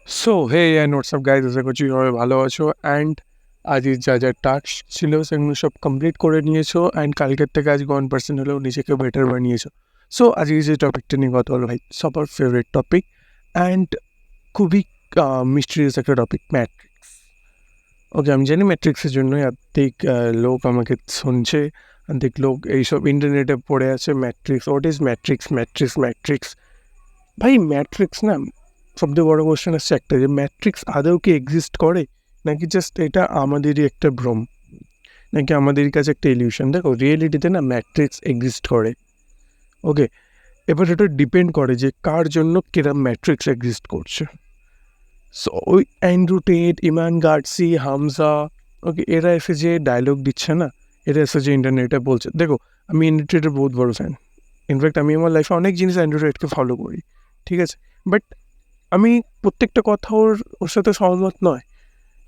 So hey and what's up guys, আশা করছি সবাই ভালো আছো অ্যান্ড আজকে যা যা টাস্ক ছিল সেগুলো সব কমপ্লিট করে নিয়েছো অ্যান্ড কালকের থেকে আজকে 1% হলেও নিজেকে বেটার বানিয়েছো। সো আজকে যে টপিকটা নিয়ে কথা বলো ভাই, সবার ফেভারিট টপিক অ্যান্ড খুবই মিস্টিরিয়াস একটা টপিক, ম্যাট্রিক্স। ওকে, আমি জানি ম্যাট্রিক্সের জন্যই অর্ধেক লোক আমাকে শুনছে, অর্ধেক লোক এইসব ইন্টারনেটে পড়ে আছে matrix, what is matrix, matrix matrix. ভাই ম্যাট্রিক্স না, সবথেকে বড় কোশ্চেন হচ্ছে একটা, যে ম্যাট্রিক্স আদৌ কি এক্সিস্ট করে, নাকি জাস্ট এটা আমাদেরই একটা ভ্রম, নাকি আমাদের কাছে একটা ইলিউশন। দেখো রিয়েলিটিতে না ম্যাট্রিক্স এক্সিস্ট করে। ওকে, এবার এটা ডিপেন্ড করে যে কার জন্য কিরম ম্যাট্রিক্স এক্সিস্ট করছে। সো ওই অ্যান্ড্রু টেট, ইমান গার্ডসি, হামজা, ওকে, এরা এসে যে ডায়লগ দিচ্ছে না, এরা এসে যে ইন্টারনেটে বলছে, দেখো আমি অ্যান্ড্রু টেটের বহুত বড় ফ্যান। ইনফ্যাক্ট আমি আমার লাইফে অনেক জিনিস অ্যান্ড্রু টেটকে ফলো করি, ঠিক আছে, বাট আমি প্রত্যেকটা কথা ওর সাথে সহমত নয়।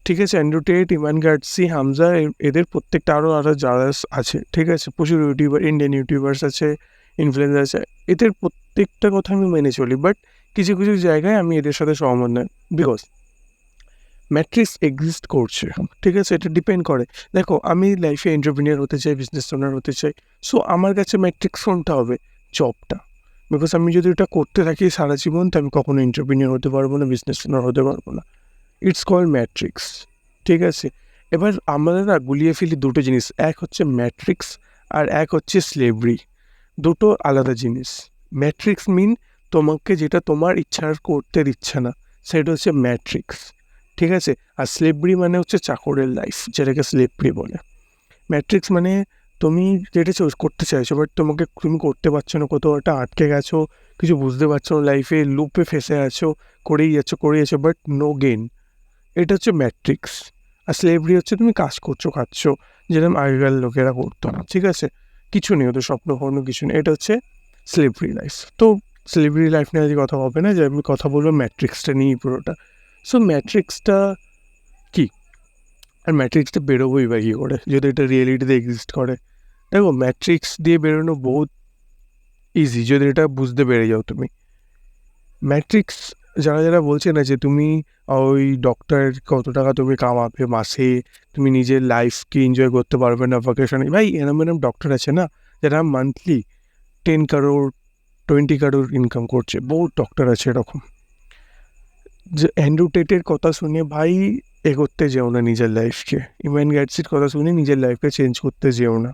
ঠিক আছে, অ্যান্ড্রু টেট, ইমান গার্ডসি, হামজা, এদের প্রত্যেকটা আরও যারা আছে, ঠিক আছে, প্রচুর ইউটিউবার, ইন্ডিয়ান ইউটিউবার্স আছে, ইনফ্লুয়েন্সার আছে, এদের প্রত্যেকটা কথা আমি মেনে চলি, বাট কিছু কিছু জায়গায় আমি এদের সাথে সহমত নয়। বিকজ ম্যাট্রিক্স এক্সিস্ট করছে, ঠিক আছে, এটা ডিপেন্ড করে। দেখো আমি লাইফে এন্টারপ্রিনিয়র হতে চাই, বিজনেস ওনার হতে চাই, সো আমার কাছে ম্যাট্রিক্স কোনটা হবে? জবটা। বিকজ আমি যদি এটা করতে থাকি সারা জীবন, তো আমি কখনো এন্টারপ্রিনিয়র হতে পারবো না, বিজনেস ওনার হতে পারবো না। ইটস কল্ড ম্যাট্রিক্স, ঠিক আছে। এবার আমরা না গুলিয়ে ফেলি দুটো জিনিস, এক হচ্ছে ম্যাট্রিক্স আর এক হচ্ছে স্লেভরি। দুটো আলাদা জিনিস। ম্যাট্রিক্স মিন তোমাকে যেটা তোমার ইচ্ছার করতে দিচ্ছে না, সেটা হচ্ছে ম্যাট্রিক্স, ঠিক আছে। আর স্লেভরি মানে হচ্ছে চাকরের লাইফ, যেটাকে স্লেভরি বলে। ম্যাট্রিক্স মানে তুমি যেটা করতে চাইছো, বাট তুমি করতে পারছো না, কোথাও একটা আটকে গেছো, কিছু বুঝতে পারছো না, লাইফে লুপে ফেসে আছো, করেই যাচ্ছো, বাট নো গেইন। এটা হচ্ছে ম্যাট্রিক্স। আর স্লেভরি হচ্ছে তুমি কাজ করছো, খাচ্ছো, যেরকম আগেকার লোকেরা করতো, ঠিক আছে, কিছু নেই ওদের, স্বপ্ন কোনো কিছু নেই, এটা হচ্ছে স্লেভরি লাইফ। তো স্লেভরি লাইফ নিয়ে আজ কথা হবে না, যে আমি কথা বলবো ম্যাট্রিক্সটা নিয়েই পুরোটা। সো ম্যাট্রিক্সটা কী, আর ম্যাট্রিক্সটা বেরোবোই বা কী করে যদি এটা রিয়েলিটিতে এক্সিস্ট করে? দেখো ম্যাট্রিক্স দিয়ে বেরোনো বহুত ইজি, যদি এটা বুঝতে পেরে যাও তুমি। ম্যাট্রিক্স, যারা যারা বলছে না যে তুমি ওই ডক্টর কত টাকা তুমি কামাবে মাসে, তুমি নিজের লাইফকে এনজয় করতে পারবে না ভ্যাকেশনে, ভাই এরম এরম ডক্টর আছে না যারা মান্থলি 10 কারোর 20 কারোর ইনকাম করছে, বহুত ডক্টর আছে এরকম। যে অ্যান্ড্রু টেটের কথা শুনে ভাই এগোতে যেও না নিজের লাইফকে, ইমান গ্যাটসির কথা শুনে নিজের লাইফকে চেঞ্জ করতে যেও না।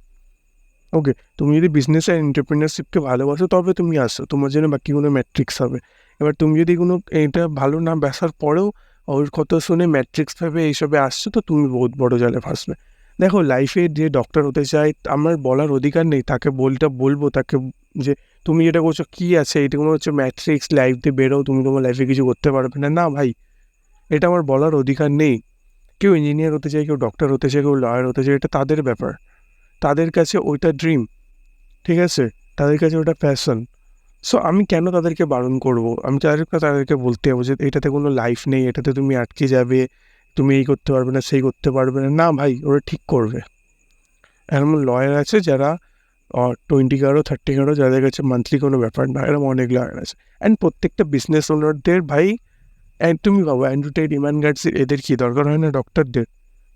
ওকে, তুমি যদি বিজনেস আর এন্টারপ্রিনারশিপকে ভালোবাসো তবে তুমি আসো, তোমার জন্য বাকি কোনো ম্যাট্রিক্স হবে। এবার তুমি যদি কোনো এটা ভালো না বাসার পরেও ওর কথা শুনে ম্যাট্রিক্স ভাবে এইসবে আসছো, তো তুমি বহুত বড় জালে ফাঁসবে। দেখো লাইফে যে ডক্টর হতে চায়, আমার বলার অধিকার নেই তাকে, বলবো তাকে যে তুমি যেটা করছো কী আছে, এটা কোনো হচ্ছে ম্যাট্রিক্স, লাইফ দিয়ে বেরো, তুমি তোমার লাইফে কিছু করতে পারবে না, না ভাই, এটা আমার বলার অধিকার নেই। কেউ ইঞ্জিনিয়ার হতে চায়, কেউ ডক্টর হতে চায়, কেউ লয়ার হতে চায়, এটা তাদের ব্যাপার, তাদের কাছে ওইটা ড্রিম, ঠিক আছে, তাদের কাছে ওটা প্যাশন। সো আমি কেন তাদেরকে বারণ করবো? আমি তাদেরকে বলতে যাবো যে এটাতে কোনো লাইফ নেই, এটাতে তুমি আটকে যাবে, তুমি এই করতে পারবে না, সেই করতে পারবে না, না ভাই, ওরা ঠিক করবে। এরকম লয়ার আছে যারা 20 কারো 30 কারো, যাদের কাছে মান্থলি কোনো ব্যাপার না, এরকম অনেক লয়ার আছে। অ্যান্ড প্রত্যেকটা বিজনেস ওনারদের ভাই, তুমি ভাবো অ্যান্ড্রু টেট, ইমান গার্ডসির, এদের কি দরকার হয় না ডক্টরদের?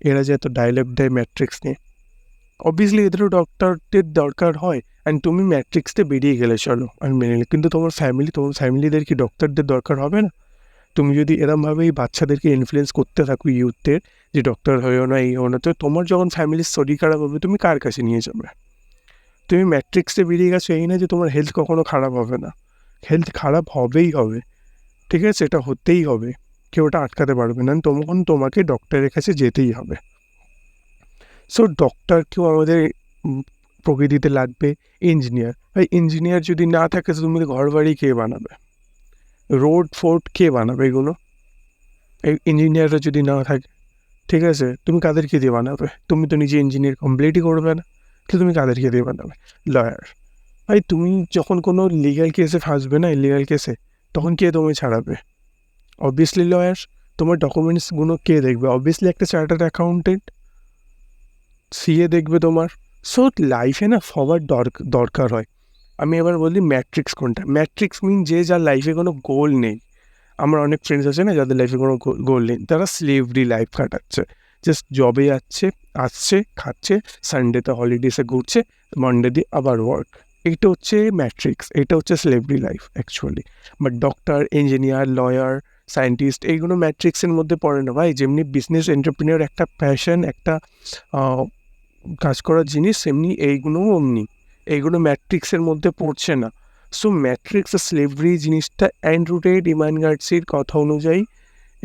এরা যে এত ডায়লগ দেয় ম্যাট্রিক্স নিয়ে, অবভিয়াসলি এদেরও ডক্টরদের দরকার হয়। অ্যান্ড তুমি ম্যাট্রিক্সতে বেরিয়ে গেলে চলো আমি মেনে নিই, কিন্তু তোমার ফ্যামিলিদের কি ডক্টরদের দরকার হবে না? তুমি যদি এরমভাবে এই বাচ্চাদেরকে ইনফ্লুয়েন্স করতে থাকো, ইউথদের, যে ডক্টর হয়েও না, এই হো না, তো তোমার যখন ফ্যামিলির শরীর খারাপ হবে তুমি কার কাছে নিয়ে যাবে? তুমি ম্যাট্রিক্সে বেরিয়ে গেছো এই না যে তোমার হেলথ কখনো খারাপ হবে না, হেলথ খারাপ হবেই হবে, ঠিক আছে, এটা হতেই হবে, কেউ ওটা আটকাতে পারবে না, তখন তোমাকে ডক্টরের কাছে যেতেই হবে। সো ডক্টরকেও আমাদের প্রকৃতিতে লাগবে। ইঞ্জিনিয়ার, ভাই ইঞ্জিনিয়ার যদি না থাকে তো তুমি ঘর বাড়ি কে বানাবে, রোড ফোর্ট কে বানাবে এগুলো? এই ইঞ্জিনিয়াররা যদি না থাকে, ঠিক আছে, তুমি কাদেরকে দিয়ে বানাবে? তুমি তো নিজে ইঞ্জিনিয়ার কমপ্লিটই করবে না, তো তুমি কাদেরকে দিয়ে বানাবে? লয়ার, ভাই তুমি যখন কোনো লিগাল কেসে ফাঁসবে না, ইলিগাল কেসে, তখন কে তুমি ছাড়াবে? Obviously lawyer. তোমার ডকুমেন্টসগুলো কে দেখবে? অবভিয়াসলি একটা চার্টার্ড অ্যাকাউন্টেন্ট, সিএ দেখবে তোমার। সো লাইফে না সবার দরকার হয়। আমি এবার বলি ম্যাট্রিক্স কোনটা। ম্যাট্রিক্স মিন যে যার লাইফে কোনো গোল নেই, আমার অনেক ফ্রেন্ডস আছে না যাদের লাইফে কোনো গোল নেই, তারা স্লেভরি লাইফ কাটাচ্ছে, জাস্ট জবে যাচ্ছে, আসছে, খাচ্ছে, সানডেতে হলিডেসে ঘুরছে, মানডে দিয়ে আবার ওয়ার্ক। এটা হচ্ছে ম্যাট্রিক্স, এটা হচ্ছে slavery life actually. But doctor, engineer, lawyer, scientist এইগুলো ম্যাট্রিক্সের মধ্যে পড়ে না ভাই। যেমনি বিজনেস এন্টারপ্রেনিয়র একটা প্যাশন, একটা কাজ করার জিনিস, সেমনি এইগুলোও অমনি, এইগুলো ম্যাট্রিক্সের মধ্যে পড়ছে না। সো ম্যাট্রিক্স আর স্লেভরি জিনিসটা অ্যান্ড্রু টেট, ইমান গার্সির কথা অনুযায়ী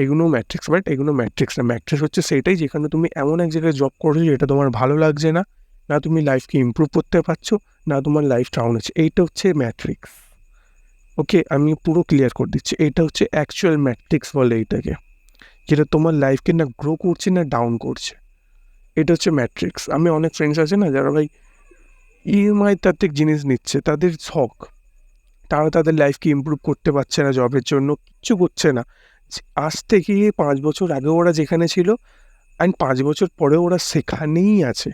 এগুলো ম্যাট্রিক্স, বাট এগুলো ম্যাট্রিক্স না। ম্যাট্রিক্স হচ্ছে সেটাই যেখানে তুমি এমন এক জায়গায় জব করছো যেটা তোমার ভালো লাগছে না, না তুমি লাইফকে ইমপ্রুভ করতে পারছো, না তোমার লাইফ ডাউন হচ্ছে, এইটা হচ্ছে ম্যাট্রিক্স। ওকে, আমি পুরো ক্লিয়ার করে দিচ্ছি, এটা হচ্ছে অ্যাকচুয়াল ম্যাট্রিক্স বলে এইটাকে, যেটা তোমার লাইফকে না গ্রো করছে না ডাউন করছে, এটা হচ্ছে ম্যাট্রিক্স। আমি অনেক ফ্রেন্ডস আছে না যারা ভাই ইএমআই তাত্ত্বিক জিনিস নিচ্ছে, তাদের শখ, তারা তাদের লাইফকে ইমপ্রুভ করতে পারছে না, জবের জন্য কিচ্ছু করছে না। আজ থেকে 5 বছর আগে ওরা যেখানে ছিল অ্যান্ড 5 বছর পরে ওরা সেখানেই আছে,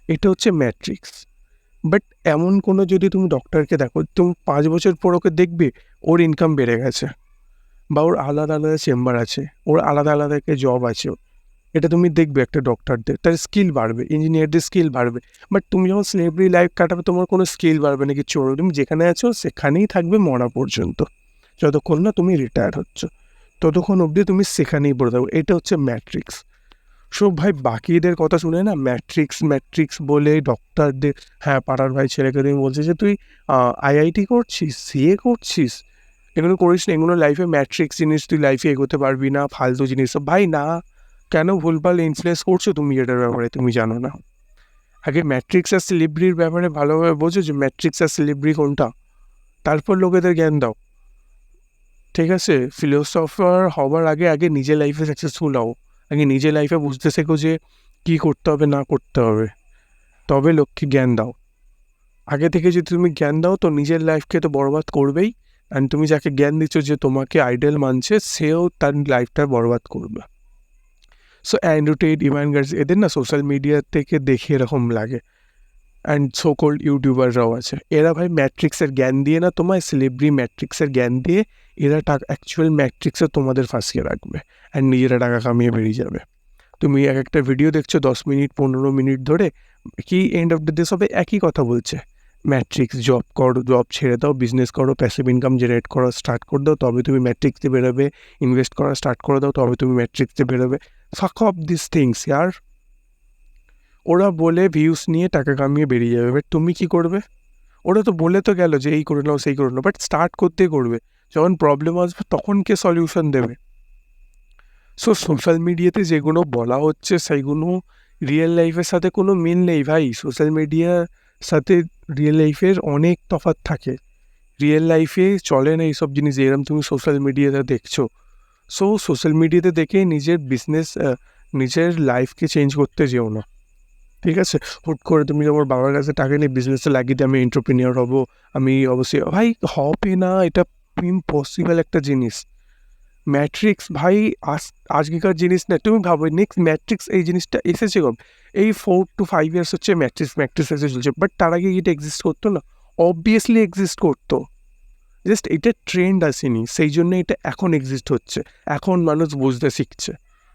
এটা হচ্ছে ম্যাট্রিক্স। বাট এমন কোনো, যদি তুমি ডক্টরকে দেখো, তুমি 5 বছর পর ওকে দেখবে ওর ইনকাম বেড়ে গেছে, বা ওর আলাদা আলাদা চেম্বার আছে, ওর আলাদা আলাদা একটা জব আছে, এটা তুমি দেখবে একটা ডক্টরদের, তার স্কিল বাড়বে, ইঞ্জিনিয়ারদের স্কিল বাড়বে। বাট তুমি যখন স্লেভরি লাইফ কাটাবে তোমার কোনো স্কিল বাড়বে না, কিছু হবে, তুমি যেখানে আছো সেখানেই থাকবে মরা পর্যন্ত, যতক্ষণ না তুমি রিটায়ার হচ্ছ ততক্ষণ অবধি তুমি সেখানেই পড়ে থাকবে, এটা হচ্ছে ম্যাট্রিক্স। সব ভাই বাকিদের কথা শুনে না ম্যাট্রিক্স ম্যাট্রিক্স বলে ডক্টরদের, হ্যাঁ পাড়ার ভাই ছেলেকে তুমি বলছে যে তুই আইআইটি করছিস, সিএ করছিস, এগুলো করিস না, এগুলো লাইফে ম্যাট্রিক্স জিনিস, তুই লাইফে এগোতে পারবি না, ফালতু জিনিস। ভাই না, কেন ভুলভাল ইনফ্লুয়েন্স করছো তুমি এটার ব্যাপারে, তুমি জানো না? আগে ম্যাট্রিক্স আর সিলিব্রির ব্যাপারে ভালোভাবে বোঝো যে ম্যাট্রিক্স আর সিলিব্রি কোনটা, তারপর লোকেদের জ্ঞান দাও, ঠিক আছে? ফিলোসফার হওয়ার আগে আগে নিজের লাইফে সাকসেসফুল হও, আগে নিজের লাইফে বুঝতে শেখো যে কী করতে হবে না করতে হবে, তবে লোককে জ্ঞান দাও। আগে থেকে যদি তুমি জ্ঞান দাও তো নিজের লাইফকে তো বরবাদ করবেই, অ্যান্ড তুমি যাকে জ্ঞান দিচ্ছ যে তোমাকে আইডল মানছে, সেও তার লাইফটা বরবাদ করবে। So Andrew Tate, Iman Gadzhi, এদের না সোশ্যাল মিডিয়া থেকে দেখে এরকম লাগে, অ্যান্ড সো কোল্ড ইউটিউবাররাও আছে, এরা ভাই ম্যাট্রিক্সের জ্ঞান দিয়ে না, তোমায় সেলিব্রি ম্যাট্রিক্সের জ্ঞান দিয়ে এরা অ্যাকচুয়াল ম্যাট্রিক্সে তোমাদের ফাঁসিয়ে রাখবে, অ্যান্ড নিজেরা টাকা কামিয়ে বেরিয়ে যাবে। তুমি এক একটা ভিডিও দেখছো 10 মিনিট 15 মিনিট ধরে, কি এন্ড অফ দ্য ডে সবে একই কথা বলছে, ম্যাট্রিক্স, জব করো, জব ছেড়ে দাও, বিজনেস করো, প্যাসিভ ইনকাম জেনারেট করা স্টার্ট করে দাও, তবে তুমি ম্যাট্রিক্সে বেরোবে, ইনভেস্ট করা স্টার্ট করে দাও, তবে তুমি ম্যাট্রিক্সে বেরোবে। ফাক অফ দিস থিংস ইয়ার। ওরা বলে ভিউস নিয়ে টাকা কামিয়ে বেরিয়ে যাবে, বাট তুমি কি করবে? ওরা তো বলে তো গেল যে এই করে নাও সেই করে নাও, বাট স্টার্ট করতে করবে, যখন প্রবলেম আসবে তখন কে সলিউশন দেবে? সো সোশ্যাল মিডিয়াতে যেগুলো বলা হচ্ছে সেইগুলো রিয়েল লাইফের সাথে কোনো মিল নেই ভাই। সোশ্যাল মিডিয়ার সাথে রিয়েল লাইফের অনেক তফাৎ থাকে, রিয়েল লাইফে চলে না এইসব জিনিস যেরকম তুমি সোশ্যাল মিডিয়াতে দেখছো। সো সোশ্যাল মিডিয়াতে দেখে নিজের বিজনেস, নিজের লাইফকে চেঞ্জ করতে যেও না, ঠিক আছে? হুট করে তুমি আমার বাবার কাছে টাকা নিয়ে বিজনেসে লাগিয়ে দিয়ে আমি এন্টারপ্রেনিয়র হব, আমি অবশ্যই, ভাই হবে না, এটা ইম্পসিবল একটা জিনিস। ম্যাট্রিক্স ভাই আজকেকার জিনিস না, তুমি ভাবো নেক্সট ম্যাট্রিক্স এই জিনিসটা এসেছে কম, এই 4 to 5 ইয়ার্স হচ্ছে ম্যাট্রিক্স ম্যাট্রিক্স এসে চলছে, বাট তার আগে এটা এক্সিস্ট করতো না? অবভিয়াসলি এক্সিস্ট করতো, জাস্ট এটা ট্রেন্ড আসেনি, সেই জন্য এটা এখন এক্সিস্ট হচ্ছে, এখন মানুষ বুঝতে শিখছে।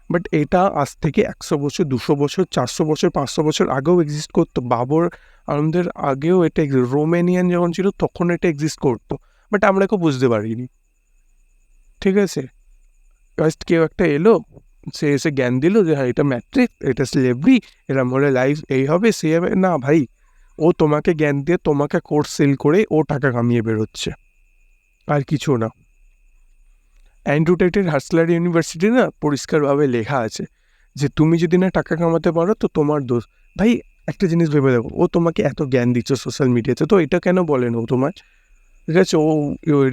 বাট এটা আজ থেকে 100 বছর, 200 বছর, 400 বছর, 500 বছর আগেও এক্সিস্ট করতো, বাবর আমাদের আগেও এটা রোমেনিয়ান যখন ছিল তখন এটা এক্সিস্ট করতো, বাট আমরা কেউ বুঝতে পারিনি, ঠিক আছে? জাস্ট কেউ একটা এলো, সে এসে জ্ঞান দিল যে হ্যাঁ এটা ম্যাট্রিক্স, এটা স্লেভরি, এরা মরে লাইফ এই হবে সে হবে না ভাই। ও তোমাকে জ্ঞান দিয়ে তোমাকে কোর্স সেল করে ও টাকা কামিয়ে বেরোচ্ছে, আর কিছু না। অ্যান্ড্রু টেটের হাসলার ইউনিভার্সিটি না পরিষ্কারভাবে লেখা আছে যে তুমি যদি না টাকা কামাতে পারো তো তোমার দোষ। ভাই একটা জিনিস ভেবে দেখো, ও তোমাকে এত জ্ঞান দিচ্ছ সোশ্যাল মিডিয়াতে, তো এটা কেন বলে না ও তোমার? ঠিক আছে, ও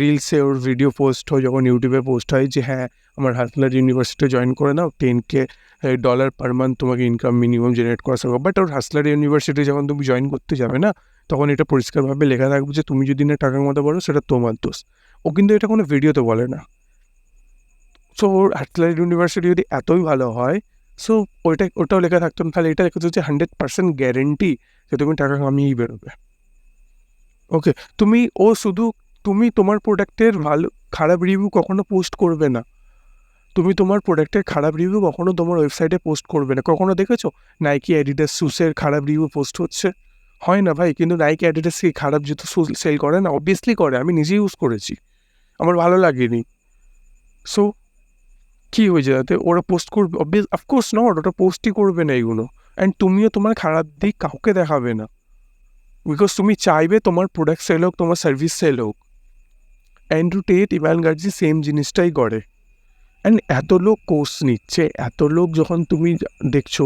রিলসে ওর ভিডিও পোস্ট হয়, যখন ইউটিউবে পোস্ট হয় যে হ্যাঁ আমার হাসলার ইউনিভার্সিটি জয়েন করে নাও, $10K পার মান্থ তোমাকে ইনকাম মিনিমাম জেনারেট করা সম্ভব। বাট ওর হাসলার ইউনিভার্সিটি যখন তুমি জয়েন করতে যাবে না, তখন এটা পরিষ্কারভাবে লেখা থাকবে যে তুমি যদি না টাকা কামাতে পারো সেটা তোমার দোষ। ও কিন্তু এটা কোনো ভিডিওতে বলে না। সো ওর হাসলার ইউনিভার্সিটি যদি এতই ভালো হয়, সো ওটাও লেখা থাকতো না, তাহলে এটা লেখা হচ্ছে 100% গ্যারেন্টি যে তুমি টাকা কামিয়েই বেরোবে। ওকে, তুমি ও শুধু তুমি তোমার প্রোডাক্টের ভালো খারাপ রিভিউ কখনো পোস্ট করবে না। তুমি তোমার প্রোডাক্টের খারাপ রিভিউ কখনো তোমার ওয়েবসাইটে পোস্ট করবে না। কখনো দেখেছো নাইকি অ্যাডিডাস শুসের খারাপ রিভিউ পোস্ট হচ্ছে? হয় না ভাই। কিন্তু নাইকি অ্যাডিডাস কি খারাপ জুতো সেল করে না? অবভিয়াসলি করে। আমি নিজে ইউজ করেছি, আমার ভালো লাগেনি। সো কী হয়েছে তাতে? ওরা পোস্ট করবে? অফকোর্স নট, ওটা পোস্টই করবে না এগুলো। অ্যান্ড তুমিও তোমার খারাপ দিক কাউকে দেখাবে না, বিকজ তুমি চাইবে তোমার প্রোডাক্ট সেল হোক, তোমার সার্ভিস সেল হোক। Andrew Tate, Iman Gadzhi same জিনিসটাই করে। অ্যান্ড এত লোক কোর্স নিচ্ছে, এত লোক যখন তুমি দেখছো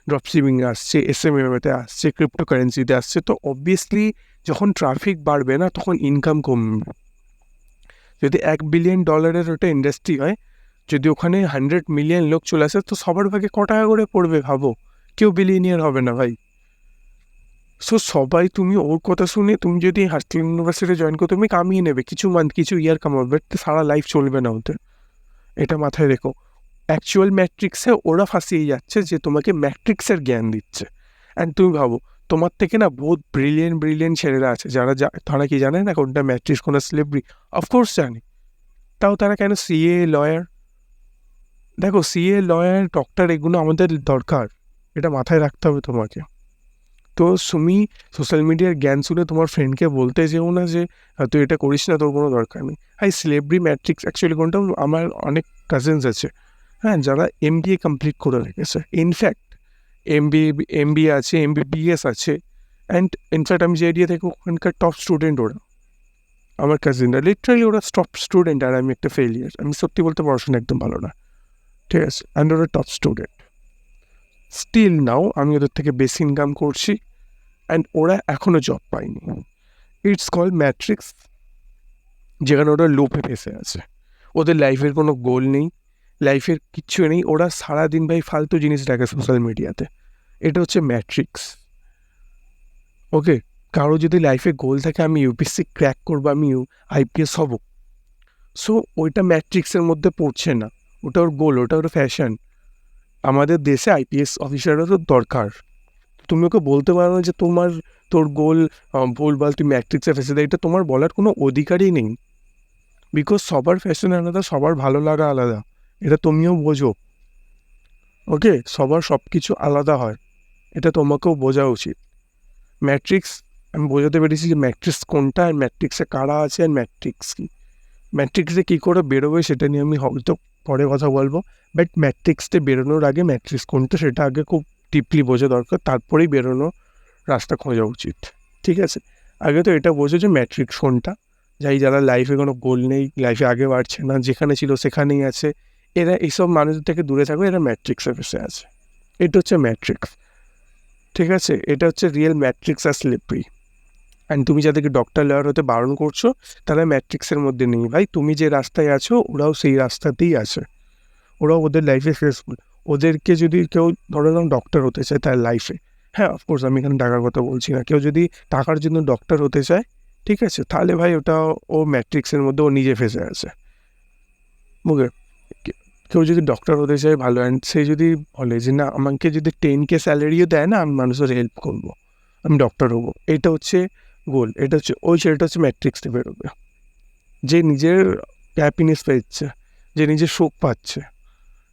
ড্রপ শিপিংয়ে আসছে, SMMতে আসছে, ক্রিপ্টোকারেন্সিতে আসছে, তো অবভিয়াসলি যখন ট্রাফিক বাড়বে না তখন ইনকাম কমবে। যদি $1 বিলিয়ন ওটা ইন্ডাস্ট্রি হয়, যদি ওখানে 100 মিলিয়ন লোক চলে আসে, তো সবার ভাগে ক টাকা করে পড়বে ভাবো? কেউ বিলিয়নিয়ার হবে না ভাই। সো সবাই, তুমি ওর কথা শুনে তুমি যদি হাস্টেল ইউনিভার্সিটি জয়েন করো, তুমি কামিয়ে নেবে কিছু ইয়ার কামাবে, বাট সারা লাইফ চলবে না ওদের। এটা মাথায় রেখো। অ্যাকচুয়াল ম্যাট্রিক্সে ওরা ফাঁসিয়ে যাচ্ছে যে তোমাকে ম্যাট্রিক্সের জ্ঞান দিচ্ছে। অ্যান্ড তুমি ভাবো, তোমার থেকে না বহুত ব্রিলিয়েন্ট ছেলেরা আছে যারা তারা কি জানে না কোনটা ম্যাট্রিক্স, কোনটা স্লেভরি? অফকোর্স জানে। তাও তারা কেন CA, লয়ার? দেখো, CA, লয়ার, ডক্টর এগুলো আমাদের দরকার, এটা মাথায় রাখতে হবে তোমাকে। তো তুমি সোশ্যাল মিডিয়ার জ্ঞান শুনে তোমার ফ্রেন্ডকে বলতে যেও না যে তুই এটা করিস না, তোর কোনো দরকার নেই। স্লেভরি ম্যাট্রিক্স অ্যাকচুয়ালি কোনটা? আমার অনেক কাজিনস আছে, হ্যাঁ, যারা MBA কমপ্লিট করে রেখেছে। ইনফ্যাক্ট MBA আছে, MBBS আছে। অ্যান্ড ইনফ্যাক্ট আমি যে এরিয়া থেকে, ওখানকার টপ স্টুডেন্ট ওরা, আমার কাজিনরা লিটারালি ওরা টপ স্টুডেন্ট, আর আমি একটা ফেলিয়ার। আমি সত্যি বলতে পড়াশোনা একদম ভালো না, ঠিক আছে, অ্যান্ড ওরা টপ স্টুডেন্ট। স্টিল নাও আমি ওদের থেকে বেশি ইনকাম করছি, অ্যান্ড ওরা এখনও জব পায়নি। ইটস কল্ড ম্যাট্রিক্স, যেখানে ওরা লোপে ফেসে আছে। ওদের লাইফের কোনো গোল নেই, লাইফের কিচ্ছু নেই, ওরা সারাদিন ভাই ফালতু জিনিস দেখে সোশ্যাল মিডিয়াতে। এটা হচ্ছে ম্যাট্রিক্স। ওকে, কারো যদি লাইফে গোল থাকে আমি UPSC ক্র্যাক করবো, আমি IPS হব, সো ওইটা ম্যাট্রিক্সের মধ্যে পড়ছে না। ওটা ওর গোল, ওটা ওর ফ্যাশন। আমাদের দেশে IPS অফিসারও দরকার। তুমি ওকে বলতে পারো না যে তোর গোল ভুলভাল, তুই ম্যাট্রিক্সে ফেসে দেয়, এটা তোমার বলার কোনো অধিকারই নেই। বিকজ সবার ফ্যাশন আলাদা, সবার ভালো লাগা আলাদা, এটা তুমিও বোঝো। ওকে, সবার সব কিছু আলাদা হয়, এটা তোমাকেও বোঝা উচিত। ম্যাট্রিক্স, আমি বোঝাতে পেরেছি যে ম্যাট্রিক্স কোনটা, আর ম্যাট্রিক্সে কারা আছে, আর ম্যাট্রিক্স কী। ম্যাট্রিক্সে কী করে বেরোবে সেটা নিয়ে আমি হয়তো পরে কথা বলবো, বাট ম্যাট্রিক্সে বেরোনোর আগে ম্যাট্রিক্স কোনটা সেটা আগে খুব ডিপলি বোঝা দরকার, তারপরেই বেরোনো রাস্তা খোঁজা উচিত। ঠিক আছে, আগে তো এটা বোঝো যে ম্যাট্রিক্স কোনটা। যারা লাইফে কোনো গোল নেই, লাইফে আগে বাড়ছে না, যেখানে ছিল সেখানেই আছে, এরা এইসব মানুষদের থেকে দূরে থাকবে, এরা ম্যাট্রিক্সে ফেসে আছে। এটা হচ্ছে ম্যাট্রিক্স, ঠিক আছে, এটা হচ্ছে রিয়েল ম্যাট্রিক্স আর স্লিপারি। অ্যান্ড তুমি যাদেরকে ডক্টর, লয়ার হতে বারণ করছো, তারা ম্যাট্রিক্সের মধ্যে নেই ভাই। তুমি যে রাস্তায় আছো ওরাও সেই রাস্তাতেই আছে, ওরাও ওদের লাইফে ফেসফুল। ওদেরকে যদি কেউ ধরে নাও ডক্টর হতে চায় তার লাইফে, হ্যাঁ অফকোর্স আমি এখানে টাকার কথা বলছি না, কেউ যদি টাকার জন্য ডক্টর হতে চায়, ঠিক আছে, তাহলে ভাই ওটা ও ম্যাট্রিক্সের মধ্যে ও নিজে ফেসে আছে। বুঝলে, কেউ যদি ডক্টর হতে চায় ভালো, অ্যান্ড সে যদি বলে যে না, আমাকে যদি 10K স্যালারিও দেয় না, আমি মানুষের হেল্প করবো, আমি ডক্টর হবো, এটা হচ্ছে গোল, এটা হচ্ছে ওই ছেলেটা হচ্ছে ম্যাট্রিক্সে বেরোবে, যে নিজের হ্যাপিনেস পাচ্ছে, যে নিজের সুখ পাচ্ছে,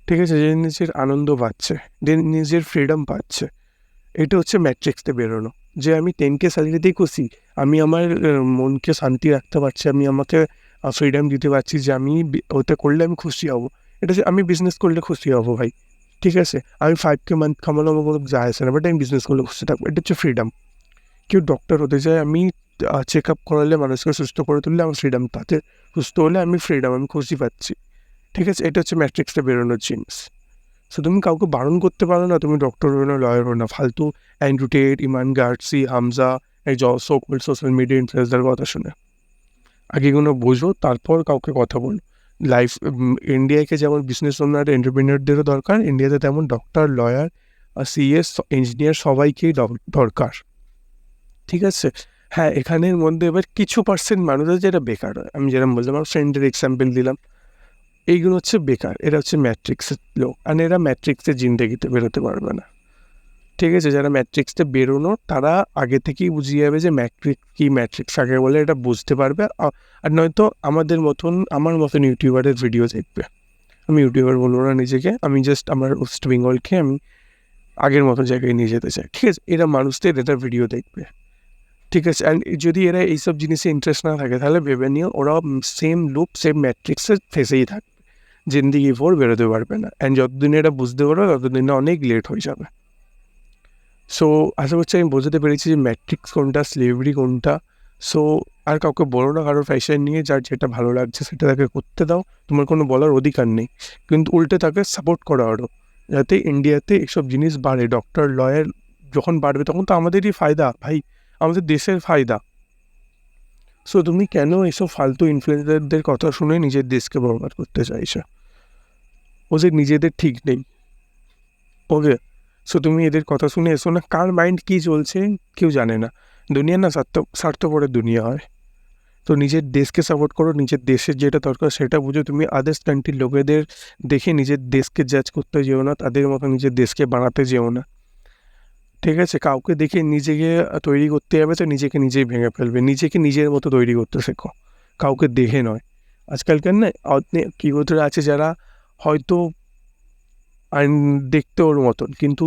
ঠিক আছে, যে নিজের আনন্দ পাচ্ছে, যে নিজের ফ্রিডম পাচ্ছে। এটা হচ্ছে ম্যাট্রিক্সতে বেরোনো, যে আমি 10K স্যালারিতেই খুশি, আমি আমার মনকে শান্তি রাখতে পারছি, আমি আমাকে ফ্রিডম দিতে পারছি, যে আমি ওটা করলে আমি খুশি হব। এটা যে আমি বিজনেস করলে খুশি হব ভাই, ঠিক আছে, আমি 5K মান্থ কামানো আমার কোনো যায় আসে না, বাট আমি বিজনেস করলে খুশি থাকবো, এটা হচ্ছে ফ্রিডম। কেউ ডক্টর হতে চায়, আমি চেক আপ করালে মানুষকে সুস্থ করে তুললে আমার ফ্রিডম, তাতে সুস্থ হলে আমি ফ্রিডম, আমি খুশি পাচ্ছি, ঠিক আছে, এটা হচ্ছে ম্যাট্রিক্সটা বেরোনোর জিনিস। সো তুমি কাউকে বারণ করতে পারো না তুমি ডক্টর হো না, লয়ার হো না। ফালতু অ্যান্ড্রু টেট, ইমান গার্সি, হামজা, এই সোকল্ড সোশ্যাল মিডিয়া ইনফ্লুয়েন্সার কথা শুনে আগে এগুলো বোঝো, তারপর কাউকে কথা বলো। লাইফ, ইন্ডিয়াকে যেমন বিজনেস ওনার, এন্টারপ্রেনারদেরও দরকার, ইন্ডিয়াতে তেমন ডক্টর, লয়ার, CS, ইঞ্জিনিয়ার সবাইকেই দরকার, ঠিক আছে। হ্যাঁ, এখানের মধ্যে এবার কিছু পার্সেন্ট মানুষ আছে যেটা বেকার হয়, আমি যেরকম বললাম, আমার ফ্রেন্ডের এক্সাম্পল দিলাম, এইগুলো হচ্ছে বেকার, এরা হচ্ছে ম্যাট্রিক্সের লোক, আর এরা ম্যাট্রিক্সের জিন্দেগিতে বেরোতে পারবে না। ঠিক আছে, যারা ম্যাট্রিক্সটা বেরোনো তারা আগে থেকেই বুঝিয়ে যাবে যে ম্যাট্রিক্স কি, ম্যাট্রিক্স আগে বলে এটা বুঝতে পারবে। আর নয়তো আমাদের মতন, আমার মতন ইউটিউবারের ভিডিও দেখবে। আমি ইউটিউবার বলবো না নিজেকে, আমি জাস্ট আমার ওয়েস্ট বেঙ্গলকে আমি আগের মতো জায়গায় নিয়ে যেতে চাই। ঠিক আছে, এরা মানুষদের এটা ভিডিও দেখবে। ঠিক আছে, অ্যান্ড যদি এরা এইসব জিনিসে ইন্টারেস্ট না থাকে তাহলে ভেবে নিও ওরা সেম লুপ, সেম ম্যাট্রিক্সে ফেসেই থাকবে, জিন্দিগি ফোর বেরোতে পারবে না। অ্যান্ড যতদিন এটা বুঝতে পারবে ততদিন অনেক লেট হয়ে যাবে। সো আশা করছি আমি বোঝাতে পেরেছি যে ম্যাট্রিক্স কোনটা, স্লেভরি কোনটা। সো আর কাউকে বলো না কারোর ফ্যাশন নিয়ে, যার যেটা ভালো লাগছে সেটা তাকে করতে দাও, তোমার কোনো বলার অধিকার নেই। কিন্তু উল্টে তাকে সাপোর্ট করো আরও, যাতে ইন্ডিয়াতে এইসব জিনিস বাড়ে। ডক্টর, লয়ার যখন বাড়বে তখন তো আমাদেরই ফায়দা ভাই, আমাদের দেশের ফায়দা। সো তুমি কেন এসব ফালতু ইনফ্লুয়েন্সারদের কথা শুনে নিজের দেশকে বরবাদ করতে চাইছো? ওদের নিজেদের ঠিক নেই। ওকে, সো তুমি এদের কথা শুনে এসো না। কার মাইন্ড কী চলছে কেউ জানে না। দুনিয়া না স্বার্থপরের দুনিয়া হয়। তো নিজের দেশকে সাপোর্ট করো, নিজের দেশের যেটা দরকার সেটা বুঝো। তুমি আদার্স কান্ট্রির লোকেদের দেখে নিজের দেশকে জাজ করতে যেও না, তাদের মতো নিজের দেশকে বানাতে যেও না। ঠিক আছে, কাউকে দেখে নিজেকে তৈরি করতে যাবে তো নিজেকে নিজেই ভেঙে ফেলবে। নিজেকে নিজের মতো তৈরি করতে শেখো, কাউকে দেখে নয়। আজকালকার না কী করতে আছে যারা হয়তো দেখতে ওর মতন, কিন্তু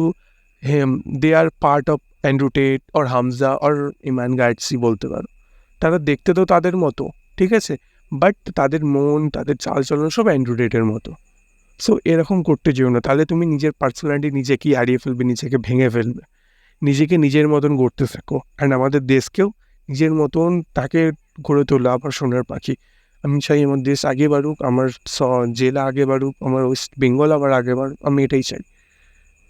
they are part of Andrew Tate or Hamza or Iman Gadzhi বলতে পারো। তারা দেখতে তো তাদের মতো, ঠিক আছে, বাট তাদের মন, তাদের চালচলন সব অ্যান্ড্রু টেটের মতো। সো এরকম করতে যেও না, তাহলে তুমি নিজের পার্সোনালিটি নিজেকেই হারিয়ে ফেলবে, নিজেকে ভেঙে ফেলবে। নিজেকে নিজের মতন গড়তে শেখো, অ্যান্ড আমাদের দেশকেও নিজের মতন তাকে গড়ে তোলো আবার সোনার পাখি। আমি চাই আমার দেশ আগে বাড়ুক, আমার জেলা আগে বাড়ুক, আমার ওয়েস্ট বেঙ্গল আবার আগে বাড়ুক, আমি এটাই চাই।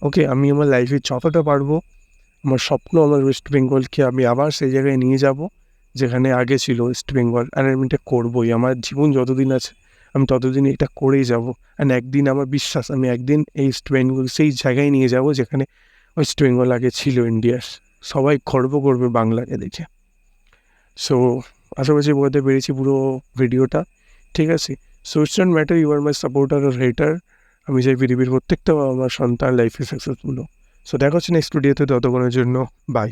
ওকে, আমি আমার লাইফে যতটা পারবো, আমার স্বপ্ন আমার ওয়েস্ট বেঙ্গলকে আমি আবার সেই জায়গায় নিয়ে যাব যেখানে আগে ছিল ওয়েস্ট বেঙ্গল। আর আমি এটা করবোই, আমার জীবন যতদিন আছে আমি ততদিন এটা করেই যাব। অ্যান্ড একদিন আমার বিশ্বাস, আমি একদিন এই ওয়েস্ট বেঙ্গল সেই জায়গায় নিয়ে যাব যেখানে ওয়েস্ট বেঙ্গল আগে ছিল ইন্ডিয়ার। সবাই গর্ব করবে বাংলাকে দেখে। সো আশা করছি বলতে পেরেছি পুরো ভিডিওটা। ঠিক আছে, so it's not matter you are my supporter আর হেটার। আমি চাই পৃথিবীর প্রত্যেকটা আমার সন্তান লাইফে সাকসেসফুল হোক। সো দেখা হচ্ছে নেক্সট ভিডিওতে, ততক্ষণের জন্য বাই।